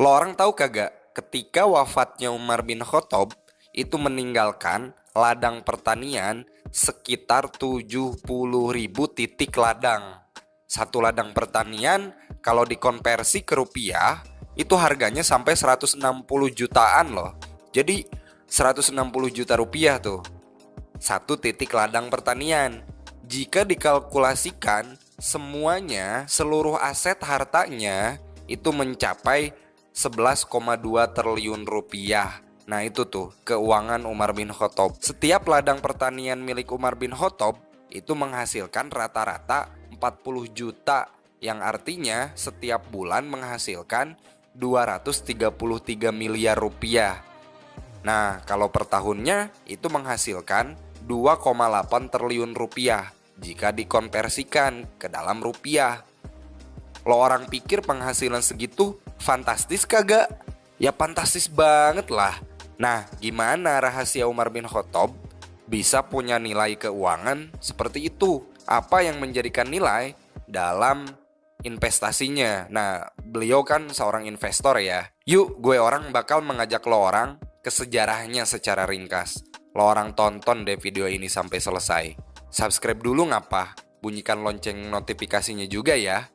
Lo orang tahu kagak, ketika wafatnya Umar bin Khattab itu meninggalkan ladang pertanian sekitar 70.000 titik ladang. Satu ladang pertanian kalau dikonversi ke rupiah itu harganya sampai 160 jutaan loh. Jadi 160 juta rupiah tuh satu titik ladang pertanian. Jika dikalkulasikan semuanya, seluruh aset hartanya itu mencapai 11,2 triliun rupiah. Nah itu tuh keuangan Umar bin Khattab. Setiap ladang pertanian milik Umar bin Khattab itu menghasilkan rata-rata 40 juta, yang artinya setiap bulan menghasilkan 233 miliar rupiah. Nah, kalau per tahunnya itu menghasilkan 2,8 triliun rupiah jika dikonversikan ke dalam rupiah. Lo orang pikir penghasilan segitu fantastis kagak? Ya fantastis banget lah. Nah, gimana rahasia Umar bin Khattab bisa punya nilai keuangan seperti itu? Apa yang menjadikan nilai dalam investasinya? Nah, beliau kan seorang investor ya. Yuk, gue orang bakal mengajak lo orang ke sejarahnya secara ringkas. Lo orang tonton deh video ini sampai selesai. Subscribe dulu ngapa? Bunyikan lonceng notifikasinya juga ya.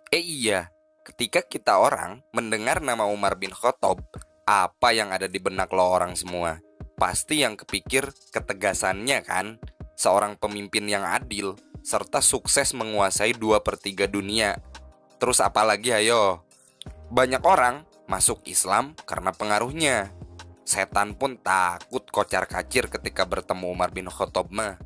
Iya, ketika kita orang mendengar nama Umar bin Khattab, apa yang ada di benak lo orang semua? Pasti yang kepikir ketegasannya kan? Seorang pemimpin yang adil, serta sukses menguasai 2/3 dunia. Terus apa lagi ayo? Banyak orang masuk Islam karena pengaruhnya. Setan pun takut kocar-kacir ketika bertemu Umar bin Khattab mah.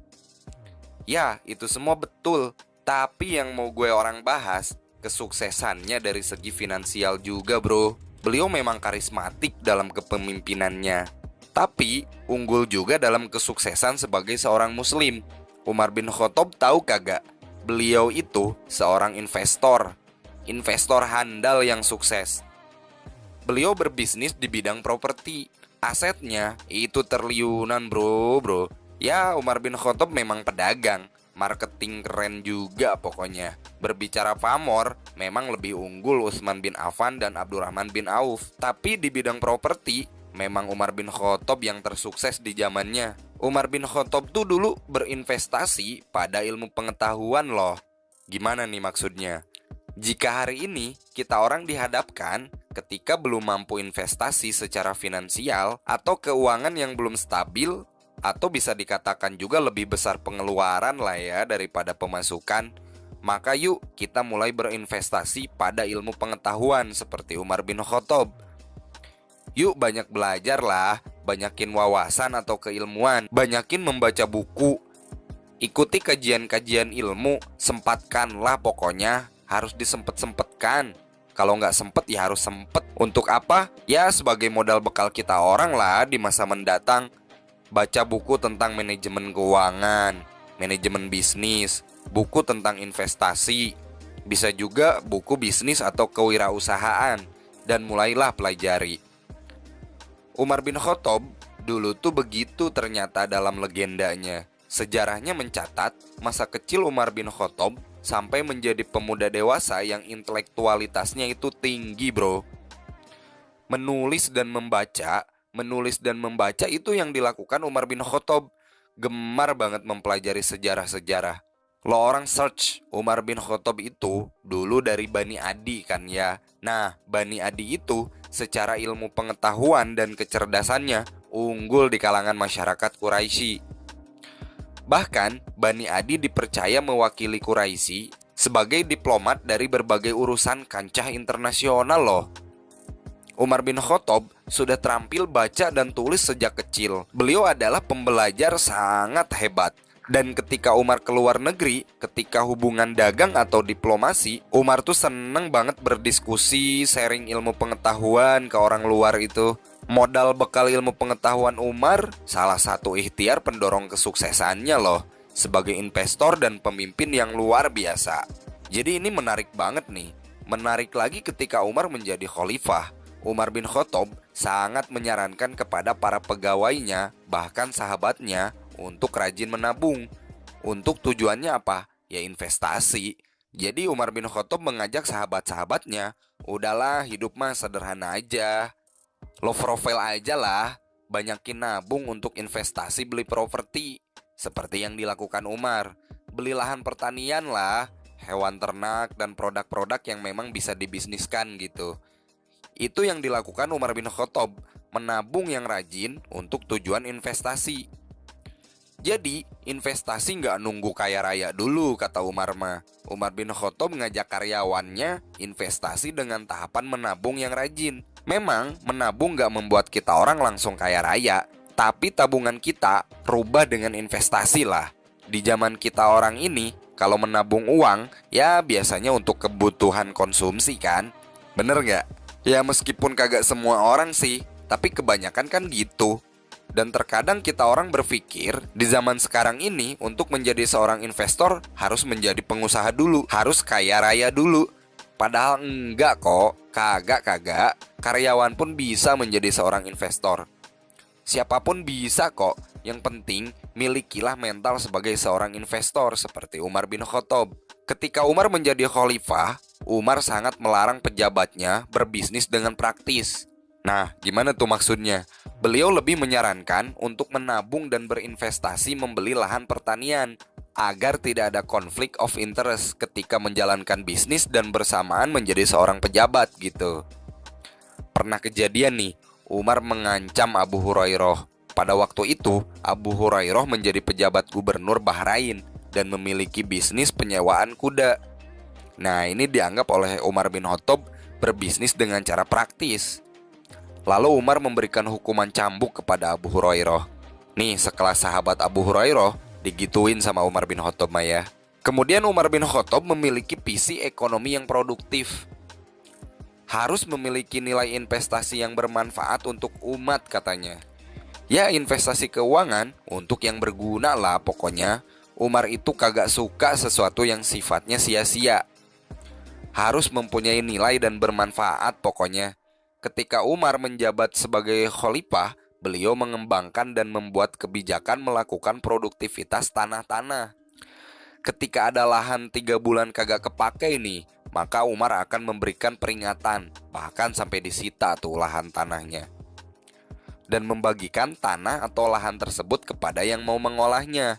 Ya, itu semua betul. Tapi yang mau gue orang bahas, kesuksesannya dari segi finansial juga bro. Beliau memang karismatik dalam kepemimpinannya, tapi unggul juga dalam kesuksesan sebagai seorang muslim. Umar bin Khattab tahu kagak? Beliau itu seorang investor. Investor handal yang sukses. Beliau berbisnis di bidang properti. Asetnya itu triliunan bro. Ya, Umar bin Khattab memang pedagang, marketing keren juga pokoknya. Berbicara pamor, memang lebih unggul Utsman bin Affan dan Abdurrahman bin Auf. Tapi di bidang properti, memang Umar bin Khattab yang tersukses di zamannya. Umar bin Khattab tuh dulu berinvestasi pada ilmu pengetahuan loh. Gimana nih maksudnya? Jika hari ini kita orang dihadapkan ketika belum mampu investasi secara finansial atau keuangan yang belum stabil, atau bisa dikatakan juga lebih besar pengeluaran lah ya daripada pemasukan, maka yuk kita mulai berinvestasi pada ilmu pengetahuan seperti Umar bin Khattab. Yuk banyak belajar lah, banyakin wawasan atau keilmuan, banyakin membaca buku, ikuti kajian-kajian ilmu, sempatkanlah pokoknya, harus disempet-sempetkan. Kalau nggak sempet ya harus sempet. Untuk apa? Ya sebagai modal bekal kita orang lah di masa mendatang. Baca buku tentang manajemen keuangan, manajemen bisnis, buku tentang investasi, bisa juga buku bisnis atau kewirausahaan, dan mulailah pelajari. Umar bin Khattab dulu tuh begitu ternyata dalam legendanya. Sejarahnya mencatat masa kecil Umar bin Khattab sampai menjadi pemuda dewasa yang intelektualitasnya itu tinggi bro. Menulis dan membaca itu yang dilakukan Umar bin Khattab. Gemar banget mempelajari sejarah-sejarah. Lo orang search Umar bin Khattab itu dulu dari Bani Adi kan ya. Nah, Bani Adi itu secara ilmu pengetahuan dan kecerdasannya unggul di kalangan masyarakat Quraisy. Bahkan, Bani Adi dipercaya mewakili Quraisy sebagai diplomat dari berbagai urusan kancah internasional loh. Umar bin Khattab sudah terampil baca dan tulis sejak kecil. Beliau adalah pembelajar sangat hebat. Dan ketika Umar keluar negeri, ketika hubungan dagang atau diplomasi, Umar tuh seneng banget berdiskusi, sharing ilmu pengetahuan ke orang luar itu. Modal bekal ilmu pengetahuan Umar salah satu ikhtiar pendorong kesuksesannya loh, sebagai investor dan pemimpin yang luar biasa. Jadi ini menarik banget nih. Menarik lagi ketika Umar menjadi khalifah. Umar bin Khattab sangat menyarankan kepada para pegawainya, bahkan sahabatnya, untuk rajin menabung. Untuk tujuannya apa? Ya investasi. Jadi Umar bin Khattab mengajak sahabat-sahabatnya, udahlah hidup mah sederhana aja. Low profile aja lah, banyakin nabung untuk investasi beli properti. Seperti yang dilakukan Umar, beli lahan pertanian lah, hewan ternak dan produk-produk yang memang bisa dibisniskan gitu. Itu yang dilakukan Umar bin Khattab, menabung yang rajin untuk tujuan investasi. Jadi, investasi nggak nunggu kaya raya dulu, kata Umar mah. Umar bin Khattab mengajak karyawannya investasi dengan tahapan menabung yang rajin. Memang, menabung nggak membuat kita orang langsung kaya raya, tapi tabungan kita rubah dengan investasi lah. Di zaman kita orang ini, kalau menabung uang, ya biasanya untuk kebutuhan konsumsi kan? Bener nggak? Ya meskipun kagak semua orang sih, tapi kebanyakan kan gitu. Dan terkadang kita orang berpikir di zaman sekarang ini untuk menjadi seorang investor harus menjadi pengusaha dulu, harus kaya raya dulu. Padahal enggak kok, kagak. Karyawan pun bisa menjadi seorang investor. Siapapun bisa kok, yang penting milikilah mental sebagai seorang investor seperti Umar bin Khattab. Ketika Umar menjadi khalifah, Umar sangat melarang pejabatnya berbisnis dengan praktis. Nah, gimana tuh maksudnya? Beliau lebih menyarankan untuk menabung dan berinvestasi membeli lahan pertanian agar tidak ada konflik of interest ketika menjalankan bisnis dan bersamaan menjadi seorang pejabat gitu. Pernah kejadian nih, Umar mengancam Abu Hurairah. Pada waktu itu, Abu Hurairah menjadi pejabat gubernur Bahrain dan memiliki bisnis penyewaan kuda. Nah, ini dianggap oleh Umar bin Khattab berbisnis dengan cara praktis. Lalu Umar memberikan hukuman cambuk kepada Abu Hurairah. Nih, sekelas sahabat Abu Hurairah digituin sama Umar bin Khattab ya. Kemudian Umar bin Khattab memiliki visi ekonomi yang produktif. Harus memiliki nilai investasi yang bermanfaat untuk umat katanya. Ya investasi keuangan untuk yang berguna lah pokoknya. Umar itu kagak suka sesuatu yang sifatnya sia-sia. Harus mempunyai nilai dan bermanfaat pokoknya. Ketika Umar menjabat sebagai khalifah, beliau mengembangkan dan membuat kebijakan melakukan produktivitas tanah-tanah. Ketika ada lahan 3 bulan kagak kepake nih, maka Umar akan memberikan peringatan, bahkan sampai disita tuh lahan tanahnya. Dan membagikan tanah atau lahan tersebut kepada yang mau mengolahnya.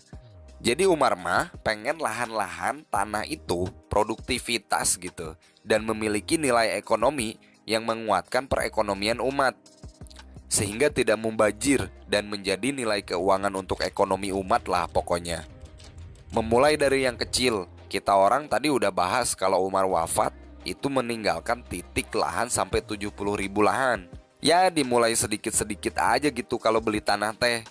Jadi Umar mah pengen lahan-lahan tanah itu produktivitas gitu, dan memiliki nilai ekonomi yang menguatkan perekonomian umat, sehingga tidak membajir dan menjadi nilai keuangan untuk ekonomi umat lah pokoknya. Memulai dari yang kecil, kita orang tadi udah bahas kalau Umar wafat itu meninggalkan titik lahan sampai 70.000 lahan. Ya dimulai sedikit-sedikit aja gitu kalau beli tanah teh.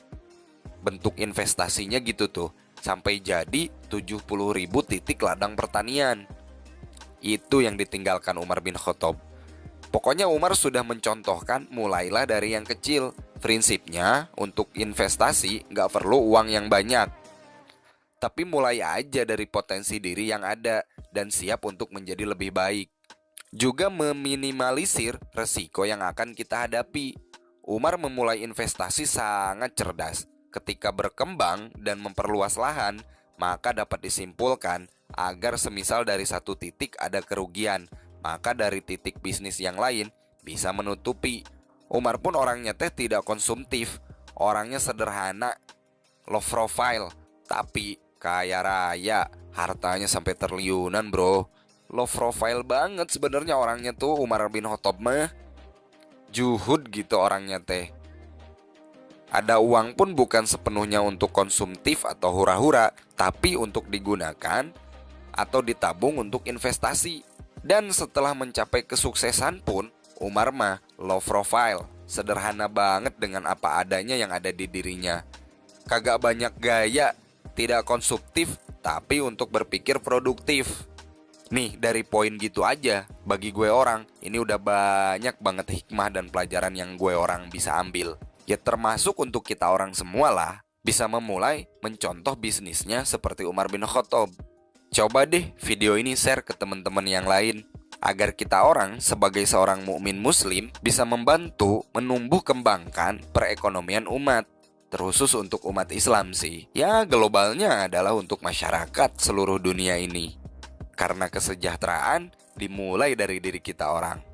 Bentuk investasinya gitu tuh, sampai jadi 70.000 titik ladang pertanian. Itu yang ditinggalkan Umar bin Khattab. Pokoknya Umar sudah mencontohkan mulailah dari yang kecil. Prinsipnya untuk investasi nggak perlu uang yang banyak. Tapi mulai aja dari potensi diri yang ada dan siap untuk menjadi lebih baik. Juga meminimalisir resiko yang akan kita hadapi. Umar memulai investasi sangat cerdas. Ketika berkembang dan memperluas lahan, maka dapat disimpulkan agar semisal dari satu titik ada kerugian, maka dari titik bisnis yang lain bisa menutupi. Umar pun orangnya tidak konsumtif, orangnya sederhana, low profile, tapi kaya raya, hartanya sampai triliunan bro. Low profile banget sebenarnya orangnya tuh Umar bin Khattab mah. Juhud gitu orangnya Ada uang pun bukan sepenuhnya untuk konsumtif atau hura-hura, tapi untuk digunakan atau ditabung untuk investasi. Dan setelah mencapai kesuksesan pun, Umar mah low profile, sederhana banget dengan apa adanya yang ada di dirinya. Kagak banyak gaya, tidak konsumtif, tapi untuk berpikir produktif. Nih dari poin gitu aja, bagi gue orang, ini udah banyak banget hikmah dan pelajaran yang gue orang bisa ambil. Ya termasuk untuk kita orang semua lah, bisa memulai mencontoh bisnisnya seperti Umar bin Khattab. Coba deh video ini share ke teman-teman yang lain agar kita orang sebagai seorang mukmin muslim bisa membantu menumbuh kembangkan perekonomian umat, terkhusus untuk umat Islam sih. Ya globalnya adalah untuk masyarakat seluruh dunia ini. Karena kesejahteraan dimulai dari diri kita orang.